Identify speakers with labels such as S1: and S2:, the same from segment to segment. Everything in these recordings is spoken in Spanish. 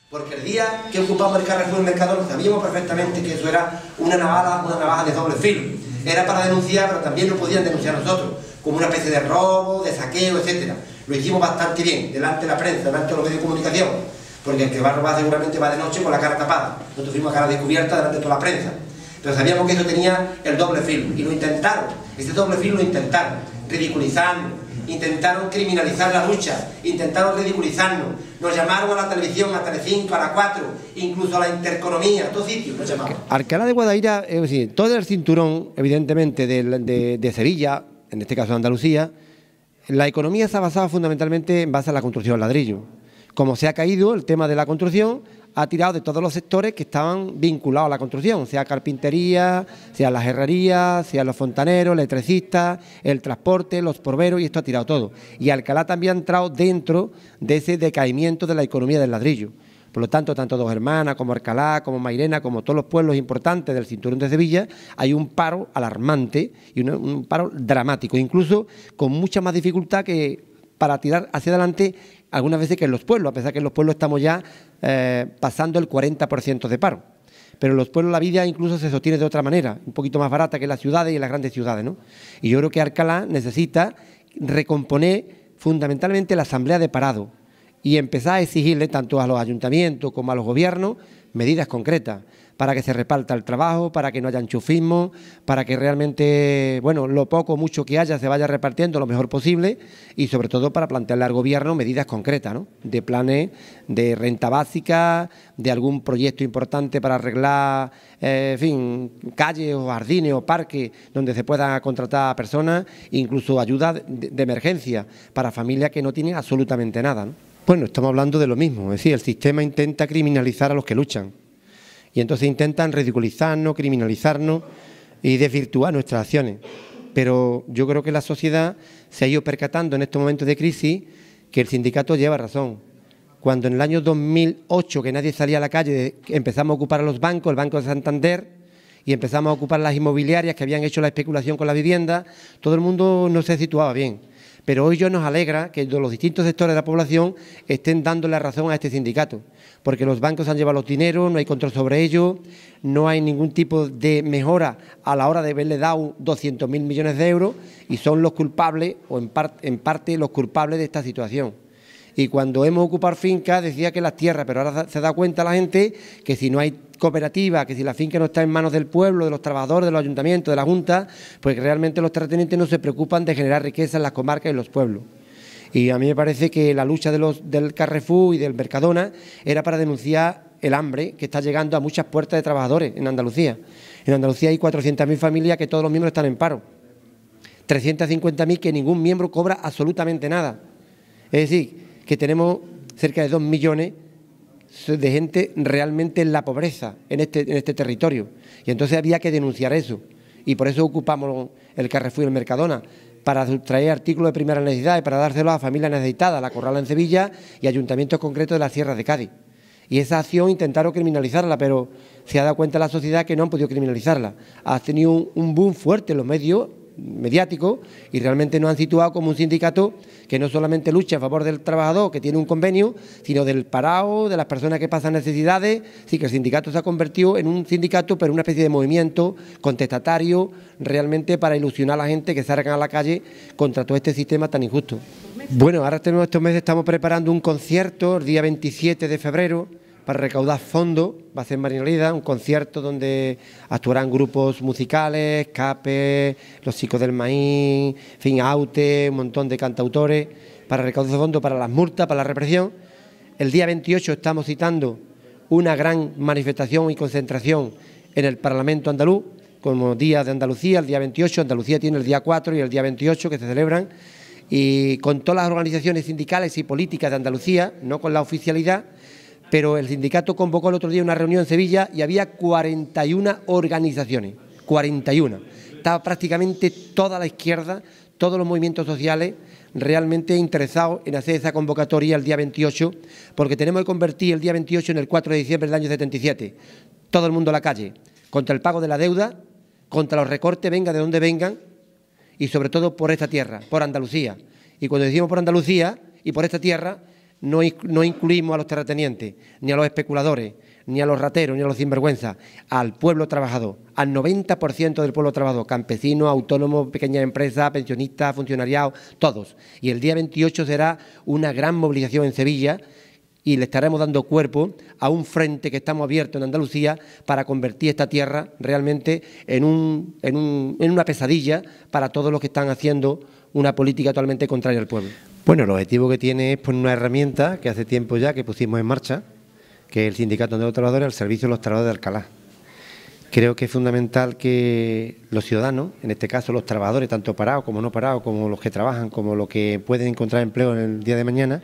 S1: Porque el día que ocupamos el Carrefour del Mercadona sabíamos perfectamente que eso era una navaja de doble filo. Era para denunciar, pero también lo podían denunciar nosotros, como una especie de robo, de saqueo, etc. Lo hicimos bastante bien, delante de la prensa, delante de los medios de comunicación, porque el que va a robar seguramente va de noche con la cara tapada. Nosotros fuimos a cara descubierta delante de toda la prensa. Pero sabíamos que eso tenía el doble filo, y lo intentaron, ese doble filo lo intentaron, ridiculizarnos, intentaron criminalizar la lucha, intentaron ridiculizarnos, nos llamaron a la televisión, a Telecinco, a la 4, incluso a la Intereconomía, a todos sitios nos llamaron.
S2: Alcalá de Guadaira, es decir, todo el cinturón, evidentemente, de Sevilla, en este caso de Andalucía, la economía se ha basado fundamentalmente en base a la construcción del ladrillo. Como se ha caído el tema de la construcción, ha tirado de todos los sectores que estaban vinculados a la construcción, sea carpintería, sea las herrerías, sea los fontaneros, electricistas, el transporte, los porveros, y esto ha tirado todo. Y Alcalá también ha entrado dentro de ese decaimiento de la economía del ladrillo. Por lo tanto, tanto Dos Hermanas, como Alcalá, como Mairena, como todos los pueblos importantes del cinturón de Sevilla, hay un paro alarmante y un paro dramático, incluso con mucha más dificultad que para tirar hacia adelante algunas veces que en los pueblos, a pesar que en los pueblos estamos ya pasando el 40% de paro. Pero en los pueblos la vida incluso se sostiene de otra manera, un poquito más barata que en las ciudades y en las grandes ciudades, ¿no? Y yo creo que Alcalá necesita recomponer fundamentalmente la asamblea de parado y empezar a exigirle tanto a los ayuntamientos como a los gobiernos medidas concretas para que se reparta el trabajo, para que no haya enchufismo, para que realmente, bueno, lo poco o mucho que haya se vaya repartiendo lo mejor posible y sobre todo para plantearle al gobierno medidas concretas, ¿no? De planes de renta básica, de algún proyecto importante para arreglar, en fin, calles o jardines o parques donde se puedan contratar a personas, incluso ayuda de emergencia para familias que no tienen absolutamente nada, ¿no? Bueno, estamos hablando de lo mismo, es decir, el sistema intenta criminalizar a los que luchan. Y entonces intentan ridiculizarnos, criminalizarnos y desvirtuar nuestras acciones. Pero yo creo que la sociedad se ha ido percatando en estos momentos de crisis que el sindicato lleva razón. Cuando en el año 2008, que nadie salía a la calle, empezamos a ocupar a los bancos, el Banco de Santander, y empezamos a ocupar las inmobiliarias que habían hecho la especulación con la vivienda, todo el mundo no se situaba bien. Pero hoy nos alegra que los distintos sectores de la población estén dándole razón a este sindicato, porque los bancos han llevado los dineros, no hay control sobre ellos, no hay ningún tipo de mejora a la hora de haberle dado 200.000 millones de euros y son los culpables, o en parte los culpables de esta situación. Y cuando hemos ocupado fincas decía que las tierras, pero ahora se da cuenta la gente que si no hay cooperativa, que si la finca no está en manos del pueblo, de los trabajadores, de los ayuntamientos, de la Junta, pues realmente los terratenientes no se preocupan de generar riqueza en las comarcas y en los pueblos. Y a mí me parece que la lucha del Carrefour y del Mercadona era para denunciar el hambre que está llegando a muchas puertas de trabajadores en Andalucía. En Andalucía hay 400.000 familias que todos los miembros están en paro, 350.000 que ningún miembro cobra absolutamente nada. Es decir, que tenemos cerca de 2 millones de gente realmente en la pobreza en este territorio. Y entonces había que denunciar eso. Y por eso ocupamos el Carrefour y el Mercadona, para sustraer artículos de primera necesidad y para dárselos a familias necesitadas, la Corrala en Sevilla y ayuntamientos concretos de las sierras de Cádiz. Y esa acción intentaron criminalizarla, pero se ha dado cuenta la sociedad que no han podido criminalizarla. Ha tenido un boom fuerte en los medios mediáticos y realmente nos han situado como un sindicato que no solamente lucha a favor del trabajador que tiene un convenio, sino del parado, de las personas que pasan necesidades. Sí, que el sindicato se ha convertido en un sindicato, pero una especie de movimiento contestatario realmente para ilusionar a la gente que salgan a la calle contra todo este sistema tan injusto. Bueno, ahora estos meses estamos preparando un concierto el día 27 de febrero para recaudar fondos, va a ser en Marinalida, un concierto donde actuarán grupos musicales, Cape, Los Chicos del Maíz, en fin, Aute, un montón de cantautores, para recaudar fondos para las multas, para la represión. El día 28 estamos citando una gran manifestación y concentración en el Parlamento andaluz, como Día de Andalucía, el día 28, Andalucía tiene el día 4 y el día 28 que se celebran, y con todas las organizaciones sindicales y políticas de Andalucía, no con la oficialidad, pero el sindicato convocó el otro día una reunión en Sevilla y había 41 organizaciones, 41. Estaba prácticamente toda la izquierda, todos los movimientos sociales realmente interesados en hacer esa convocatoria el día 28, porque tenemos que convertir el día 28 en el 4 de diciembre del año 77. Todo el mundo a la calle, contra el pago de la deuda, contra los recortes, venga de donde vengan, y sobre todo por esta tierra, por Andalucía. Y cuando decimos por Andalucía y por esta tierra, no incluimos a los terratenientes, ni a los especuladores, ni a los rateros, ni a los sinvergüenzas, al pueblo trabajador, al 90% del pueblo trabajador, campesinos, autónomos, pequeñas empresas, pensionistas, funcionariados, todos. Y el día 28 será una gran movilización en Sevilla y le estaremos dando cuerpo a un frente que estamos abiertos en Andalucía para convertir esta tierra realmente en una pesadilla para todos los que están haciendo una política totalmente contraria al pueblo. Bueno, el objetivo que tiene es poner una herramienta que hace tiempo ya que pusimos en marcha, que es el Sindicato de los Trabajadores al servicio de los trabajadores de Alcalá. Creo que es fundamental que los ciudadanos, en este caso los trabajadores, tanto parados como no parados, como los que trabajan, como los que pueden encontrar empleo en el día de mañana,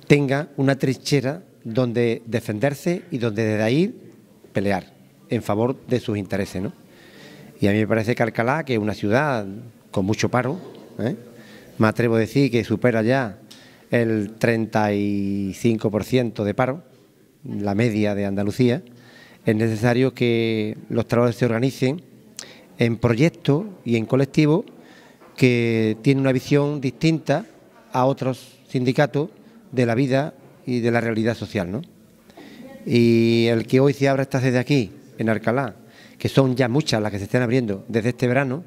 S2: tengan una trinchera donde defenderse y donde desde ahí pelear en favor de sus intereses, ¿no? Y a mí me parece que Alcalá, que es una ciudad con mucho paro, me atrevo a decir que supera ya el 35% de paro, la media de Andalucía, es necesario que los trabajadores se organicen en proyectos y en colectivos que tienen una visión distinta a otros sindicatos de la vida y de la realidad social, ¿no? Y el que hoy se abra esta sede aquí, en Alcalá, que son ya muchas las que se están abriendo desde este verano.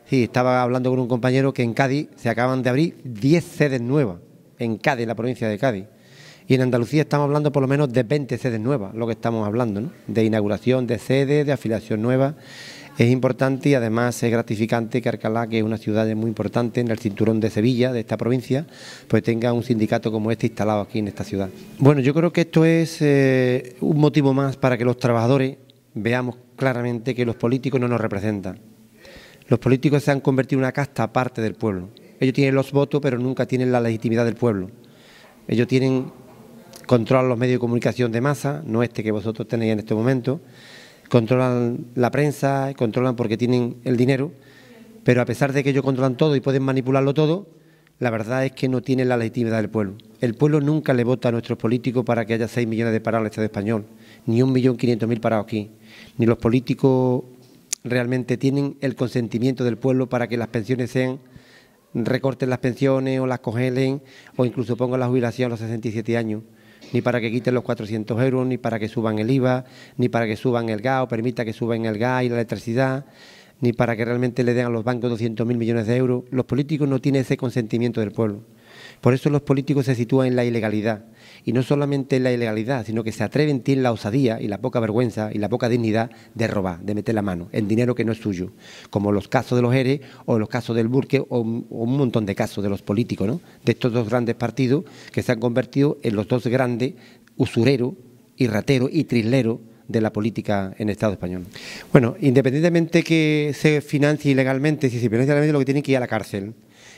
S2: Sí, estaba hablando con un compañero que en Cádiz se acaban de abrir 10 sedes nuevas, en Cádiz, la provincia de Cádiz. Y en Andalucía estamos hablando por lo menos de 20 sedes nuevas, lo que estamos hablando, ¿no? De inauguración de sedes, de afiliación nueva. Es importante y además es gratificante que Alcalá, que es una ciudad muy importante en el cinturón de Sevilla, de esta provincia, pues tenga un sindicato como este instalado aquí en esta ciudad. Bueno, yo creo que esto es un motivo más para que los trabajadores veamos claramente que los políticos no nos representan. Los políticos se han convertido en una casta aparte del pueblo. Ellos tienen los votos, pero nunca tienen la legitimidad del pueblo. Ellos controlan los medios de comunicación de masa, no este que vosotros tenéis en este momento, controlan la prensa, controlan porque tienen el dinero, pero a pesar de que ellos controlan todo y pueden manipularlo todo, la verdad es que no tienen la legitimidad del pueblo. El pueblo nunca le vota a nuestros políticos para que haya 6 millones de parados en el Estado español, ni 1.500.000 parados aquí, ni los políticos realmente tienen el consentimiento del pueblo para que las pensiones recorten las pensiones o las congelen o incluso pongan la jubilación a los 67 años, ni para que quiten los 400 euros, ni para que suban el IVA, ni para que suban el gas o permita que suban el gas y la electricidad, ni para que realmente le den a los bancos 200.000 millones de euros. Los políticos no tienen ese consentimiento del pueblo. Por eso los políticos se sitúan en la ilegalidad. Y no solamente en la ilegalidad, sino que se atreven, tienen la osadía y la poca vergüenza y la poca dignidad de robar, de meter la mano en dinero que no es suyo, como los casos de los ERE o los casos del Burke o un montón de casos de los políticos, ¿no? De estos dos grandes partidos que se han convertido en los dos grandes usureros y rateros y trisleros de la política en el Estado español. Bueno, independientemente que se financie ilegalmente, si se financia ilegalmente, lo que tienen que ir a la cárcel.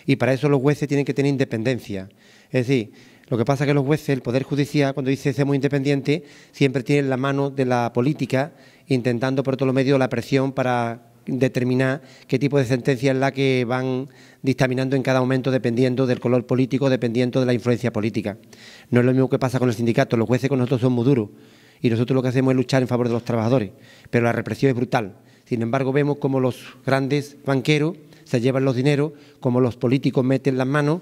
S2: Y para eso los jueces tienen que tener independencia. Es decir, lo que pasa es que los jueces, el Poder Judicial, cuando dice seamos independientes, siempre tienen la mano de la política, intentando por todos los medios la presión para determinar qué tipo de sentencia es la que van dictaminando en cada momento dependiendo del color político, dependiendo de la influencia política. No es lo mismo que pasa con el sindicato, los jueces con nosotros son muy duros y nosotros lo que hacemos es luchar en favor de los trabajadores, pero la represión es brutal. Sin embargo, vemos como los grandes banqueros se llevan los dineros, como los políticos meten las manos,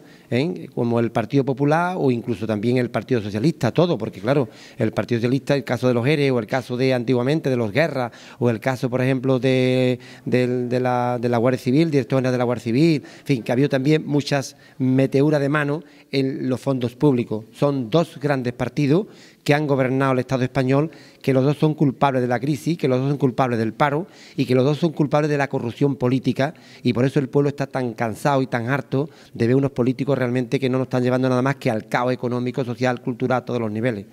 S2: como el Partido Popular o incluso también el Partido Socialista, todo, porque claro, el Partido Socialista, el caso de los ERE o el caso de antiguamente de los Guerras o el caso, por ejemplo, de la Guardia Civil, directores de la Guardia Civil, en fin, que ha habido también muchas meteduras de mano en los fondos públicos. Son dos grandes partidos que han gobernado el Estado español, que los dos son culpables de la crisis, que los dos son culpables del paro y que los dos son culpables de la corrupción política, y por eso el pueblo está tan cansado y tan harto de ver unos políticos realmente que no nos están llevando nada más que al caos económico, social, cultural, a todos los niveles.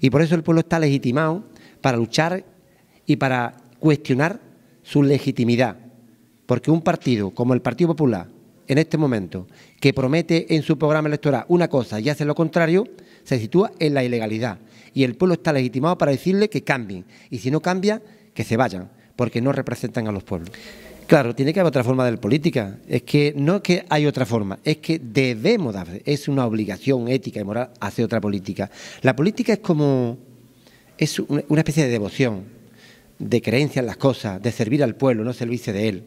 S2: Y por eso el pueblo está legitimado para luchar y para cuestionar su legitimidad, porque un partido como el Partido Popular, en este momento, que promete en su programa electoral una cosa y hace lo contrario, se sitúa en la ilegalidad. Y el pueblo está legitimado para decirle que cambien. Y si no cambia, que se vayan, porque no representan a los pueblos. Claro, tiene que haber otra forma de política. Es que no es que hay otra forma, es que debemos hacer. Es una obligación ética y moral hacer otra política. La política es una especie de devoción, de creencia en las cosas, de servir al pueblo, no servirse de él.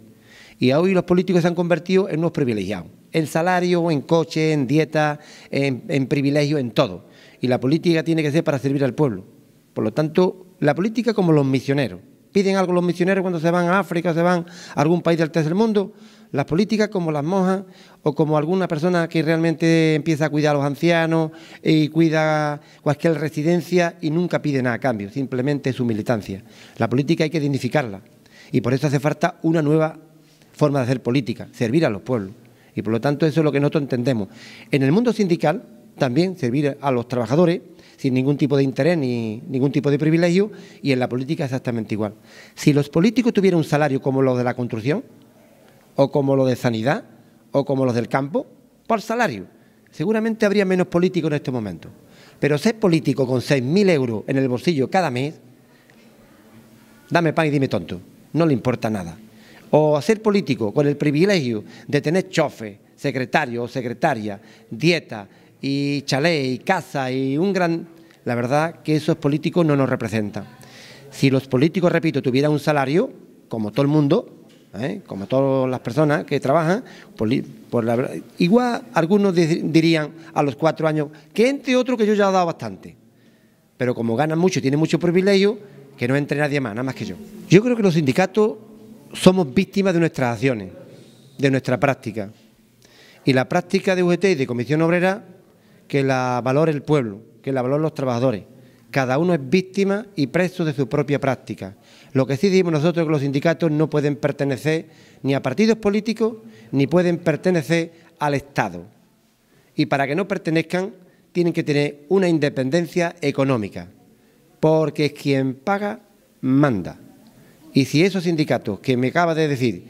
S2: Y hoy los políticos se han convertido en unos privilegiados, en salario, en coche, en dieta, en privilegio, en todo. Y la política tiene que ser para servir al pueblo. Por lo tanto, la política como los misioneros. Piden algo los misioneros cuando se van a África, se van a algún país del tercer mundo. Las políticas como las monjas o como alguna persona que realmente empieza a cuidar a los ancianos y cuida cualquier residencia y nunca pide nada a cambio, simplemente su militancia. La política hay que dignificarla y por eso hace falta una nueva forma de hacer política, servir a los pueblos. Y por lo tanto eso es lo que nosotros entendemos. En el mundo sindical también servir a los trabajadores sin ningún tipo de interés ni ningún tipo de privilegio, y en la política exactamente igual. Si los políticos tuvieran un salario como los de la construcción, o como los de sanidad, o como los del campo, por salario, seguramente habría menos políticos en este momento. Pero ser político con 6.000 euros en el bolsillo cada mes, dame pan y dime tonto, no le importa nada. O ser político con el privilegio de tener chofer, secretario o secretaria, dieta y chalet y casa y un gran... La verdad que esos políticos no nos representan. Si los políticos, repito, tuvieran un salario, como todo el mundo, como todas las personas que trabajan, igual algunos dirían a los 4 años que entre otros que yo ya he dado bastante. Pero como ganan mucho y tienen mucho privilegio, que no entre nadie más, nada más que yo. Yo creo que los sindicatos somos víctimas de nuestras acciones, de nuestra práctica. Y la práctica de UGT y de Comisión Obrera, que la valore el pueblo, que la valoren los trabajadores. Cada uno es víctima y preso de su propia práctica. Lo que sí decimos nosotros es que los sindicatos no pueden pertenecer ni a partidos políticos ni pueden pertenecer al Estado. Y para que no pertenezcan tienen que tener una independencia económica, porque quien paga manda. Y si esos sindicatos que me acaba de decir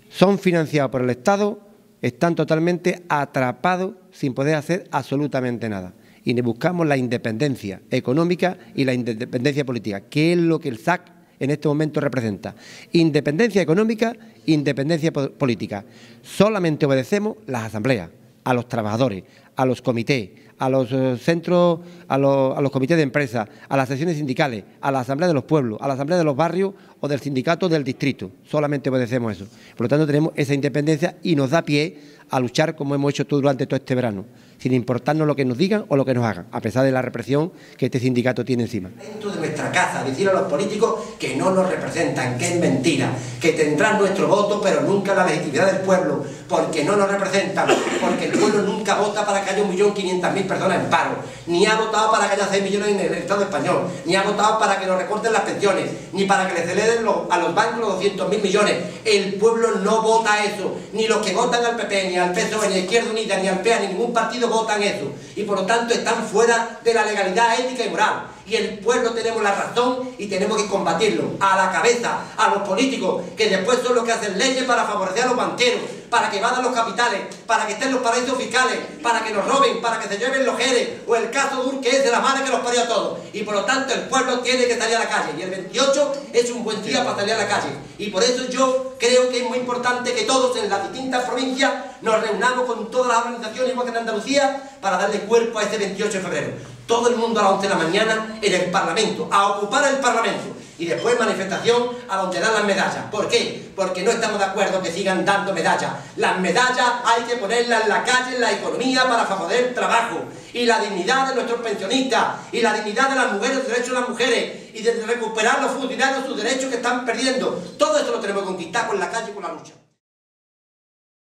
S2: son financiados por el Estado, están totalmente atrapados sin poder hacer absolutamente nada. Y buscamos la independencia económica y la independencia política, que es lo que el SAC en este momento representa. Independencia económica, independencia política. Solamente obedecemos las asambleas, a los trabajadores, a los comités, a los centros, a los comités de empresa, a las secciones sindicales, a la asamblea de los pueblos, a la asamblea de los barrios o del sindicato del distrito. Solamente obedecemos eso. Por lo tanto, tenemos esa independencia y nos da pie a luchar como hemos hecho durante todo este verano, sin importarnos lo que nos digan o lo que nos hagan, a pesar de la represión que este sindicato tiene encima.
S1: Dentro de nuestra casa, decir a los políticos que no nos representan, que es mentira, que tendrán nuestro voto, pero nunca la legitimidad del pueblo, porque no nos representan, porque el pueblo nunca vota para que haya 1.500.000 personas en paro, ni ha votado para que haya 6 millones en el Estado español, ni ha votado para que nos recorten las pensiones, ni para que le celeden a los bancos los 200.000 millones. El pueblo no vota eso, ni los que votan al PP, ni al PSOE, ni a Izquierda Unida, ni al PEA, ni ningún partido votan eso, y por lo tanto están fuera de la legalidad ética y moral. Y el pueblo tenemos la razón y tenemos que combatirlo. A la cabeza, a los políticos, que después son los que hacen leyes para favorecer a los banqueros, para que evadan los capitales, para que estén los paraísos fiscales, para que nos roben, para que se lleven los jeres, o el caso Dur, que es de la madre que los parió a todos. Y por lo tanto el pueblo tiene que salir a la calle, y el 28 es un buen día para salir a la calle. Y por eso yo creo que es muy importante que todos en las distintas provincias nos reunamos con todas las organizaciones, igual que en Andalucía, para darle cuerpo a ese 28 de febrero. Todo el mundo a las 11 de la mañana en el Parlamento, a ocupar el Parlamento, y después manifestación a donde dan las medallas. ¿Por qué? Porque no estamos de acuerdo que sigan dando medallas. Las medallas hay que ponerlas en la calle, en la economía, para favorecer el trabajo y la dignidad de nuestros pensionistas y la dignidad de las mujeres, los derechos de las mujeres, y de recuperar los funcionarios sus derechos que están perdiendo. Todo eso lo tenemos que conquistar con la calle y con la lucha.